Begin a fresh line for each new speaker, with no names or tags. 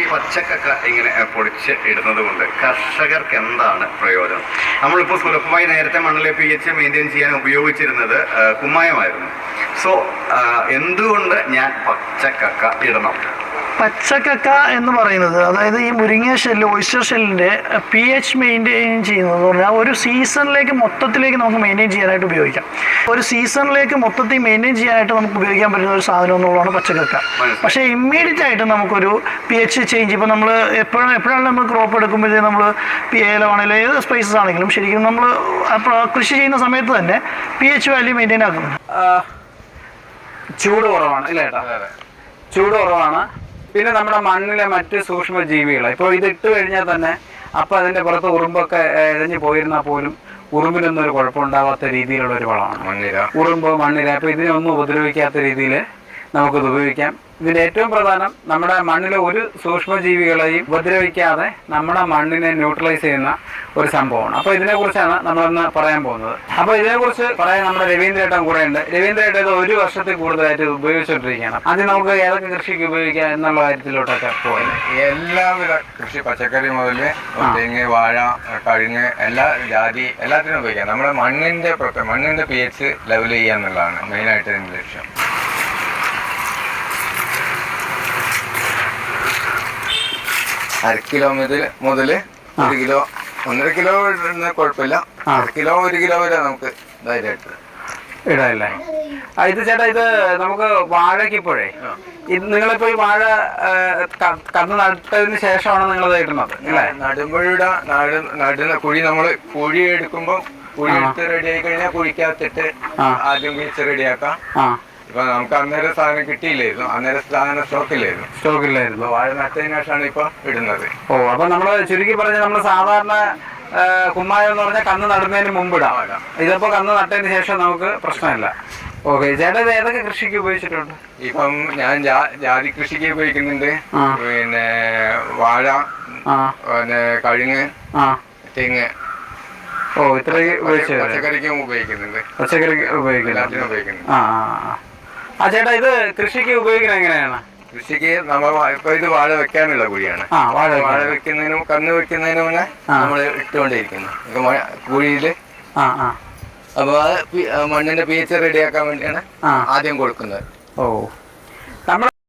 ഈ പച്ചക്കക്ക ഇങ്ങനെ പൊടിച്ച് ഇടുന്നത് കൊണ്ട് കർഷകർക്ക് എന്താണ് പ്രയോജനം? നമ്മളിപ്പോൾ സുലഭമായി നേരത്തെ മണ്ണിലെ pH മെയിൻറ്റെയിൻ ചെയ്യാൻ ഉപയോഗിച്ചിരുന്നത് കുമ്മായമായിരുന്നു. സോ എന്തുകൊണ്ട് ഞാൻ പച്ചക്കക്ക ഇടണം?
പച്ചക്കക്ക എന്ന് പറയുന്നത്, അതായത് ഈ മുരിങ്ങ ഷെല്ല്, ഓയിസ്റ്റർ ഷെല്ലിൻ്റെ pH മെയിൻറ്റെയിൻ ചെയ്യുന്നത് പറഞ്ഞാൽ ഒരു സീസണിലേക്ക് മൊത്തത്തിലേക്ക് നമുക്ക് മെയിൻറ്റെയിൻ ചെയ്യാനായിട്ട് ഉപയോഗിക്കാം. ഒരു സീസണിലേക്ക് മൊത്തത്തിൽ മെയിൻറ്റെയിൻ ചെയ്യാനായിട്ട് നമുക്ക് ഉപയോഗിക്കാൻ പറ്റുന്ന ഒരു സാധനം എന്നുള്ളതാണ് പച്ചക്കക്ക. പക്ഷേ ഇമ്മീഡിയറ്റ് ആയിട്ട് നമുക്കൊരു pH ചേഞ്ച്, ഇപ്പോൾ നമ്മൾ എപ്പോഴാണ് നമ്മൾ ക്രോപ്പ് എടുക്കുമ്പോഴത്തേക്കും നമ്മൾ ഏലമാണെങ്കിലും ഏത് സ്പൈസസ് ആണെങ്കിലും ശരിക്കും നമ്മൾ കൃഷി ചെയ്യുന്ന സമയത്ത് തന്നെ pH വാല്യൂ മെയിൻറ്റെയിൻ ആക്കുന്നു.
ചൂട് കുറവാണ് അല്ലേ ഏട്ടാ? ചൂട് കുറവാണ്. പിന്നെ നമ്മുടെ മണ്ണിലെ മറ്റ് സൂക്ഷ്മജീവികൾ ഇപ്പോൾ ഇത് ഇട്ട് കഴിഞ്ഞാൽ തന്നെ അപ്പം അതിൻ്റെ പുറത്ത് ഉറുമ്പൊക്കെ ഇഴഞ്ഞു പോയിരുന്നാൽ പോലും ഉറുമ്പിനൊന്നും ഒരു കുഴപ്പമുണ്ടാവാത്ത രീതിയിലുള്ള ഒരു വളമാണ് ഉറുമ്പ്, മണ്ണിര. അപ്പോൾ ഇതിനൊന്നും ഉപദ്രവിക്കാത്ത രീതിയിൽ നമുക്കിത് ഉപയോഗിക്കാം. ഇതിൻ്റെ ഏറ്റവും പ്രധാനം നമ്മുടെ മണ്ണിലെ ഒരു സൂക്ഷ്മജീവികളെയും ഉപദ്രവിക്കാതെ നമ്മുടെ മണ്ണിനെ ന്യൂട്രലൈസ് ചെയ്യുന്ന ഒരു സംഭവമാണ്. അപ്പോൾ ഇതിനെക്കുറിച്ചാണ് നമ്മളിന്ന് പറയാൻ പോകുന്നത്. അപ്പോൾ ഇതിനെക്കുറിച്ച് പറയാൻ നമ്മുടെ രവീന്ദ്രേട്ടൻ കൂടെ ഉണ്ട്. രവീന്ദ്രേട്ടൻ ഇത് 1 വർഷത്തിൽ കൂടുതലായിട്ട് ഇത് ഉപയോഗിച്ചുകൊണ്ടിരിക്കുകയാണ്. ആദ്യം നമുക്ക് ഏതൊക്കെ കൃഷിക്ക് ഉപയോഗിക്കാം എന്നുള്ള കാര്യത്തിലോട്ടൊക്കെ പോയി.
എല്ലാവിധ കൃഷി, പച്ചക്കറി മുതൽ തെങ്ങ്, വാഴ, കഴുങ്ങ്, എല്ലാ ജാതി എല്ലാത്തിനും ഉപയോഗിക്കാം. നമ്മുടെ മണ്ണിൻ്റെ pH ലെവൽ ചെയ്യുക എന്നുള്ളതാണ് മെയിനായിട്ട് ഇതിൻ്റെ ലക്ഷ്യം. അര മുതൽ 1 കിലോ, 1.5 കിലോ ഇടുന്ന കുഴപ്പമില്ല. 1 കിലോ 1 കിലോ വരെ നമുക്ക് ധൈര്യമായിട്ട്
ഇടാല്ലേ? ഇത് ചേട്ടാ, ഇത് നമുക്ക് വാഴയ്ക്ക് ഇപ്പോഴേ നിങ്ങളിപ്പോ ഈ വാഴ കന്ന് നട്ടതിന് ശേഷമാണ് നിങ്ങളത് ഇടുന്നത് അല്ലേ?
നടുന്ന കുഴി നമ്മൾ കുഴി എടുക്കുമ്പോൾ കുഴി എടുത്ത് റെഡി ആയി കഴിഞ്ഞാൽ കുഴിക്കകത്തിട്ട് ആദ്യം വീഴ്ച റെഡിയാക്കാം. ഇപ്പൊ നമുക്ക് അന്നേരം സാധനം കിട്ടിയില്ലായിരുന്നു, അന്നേരം സാധനം സ്റ്റോക്കില്ലായിരുന്നു. വാഴ നട്ടതിന് ശേഷമാണ് ഇപ്പൊ ഇടുന്നത്.
ഓ, അപ്പൊ നമ്മള് ചുരുക്കി പറഞ്ഞ നമ്മള് സാധാരണ കുമ്മായം എന്ന് പറഞ്ഞാൽ കന്ന് നടുന്നതിന് മുമ്പ് ഇടാം. ഇതിപ്പോ കന്ന് നട്ടതിന് ശേഷം നമുക്ക് പ്രശ്നമില്ല. ഓക്കെ ചേട്ടാ, ഇത് ഏതൊക്കെ കൃഷിക്ക് ഉപയോഗിച്ചിട്ടുണ്ട്?
ഇപ്പം ഞാൻ ജാതി കൃഷിക്ക് ഉപയോഗിക്കുന്നുണ്ട്, പിന്നെ വാഴ, പിന്നെ കഴുങ്ങ്, തെങ്ങ്.
ഓ, ഇത്രയും
പച്ചക്കറിക്കും ഉപയോഗിക്കുന്നുണ്ട്.
പച്ചക്കറിക്ക് ഉപയോഗിക്കുന്നുണ്ട്. ആ ചേട്ടാ, ഇത് കൃഷിക്ക് ഉപയോഗിക്കുന്നത് എങ്ങനെയാണ്?
കൃഷിക്ക് നമ്മൾ ഇപ്പൊ ഇത് വാഴ വെക്കാനുള്ള കുഴിയാണ്. വാഴ വെക്കുന്നതിനും കന്ന് വെക്കുന്നതിനും മുന്നേ നമ്മൾ ഇട്ടുകൊണ്ടിരിക്കുന്നു കുഴിയില്. അപ്പൊ അത് മണ്ണിന്റെ pH റെഡിയാക്കാൻ വേണ്ടിയാണ് ആദ്യം കൊടുക്കുന്നത്.
ഓ, നമ്മൾ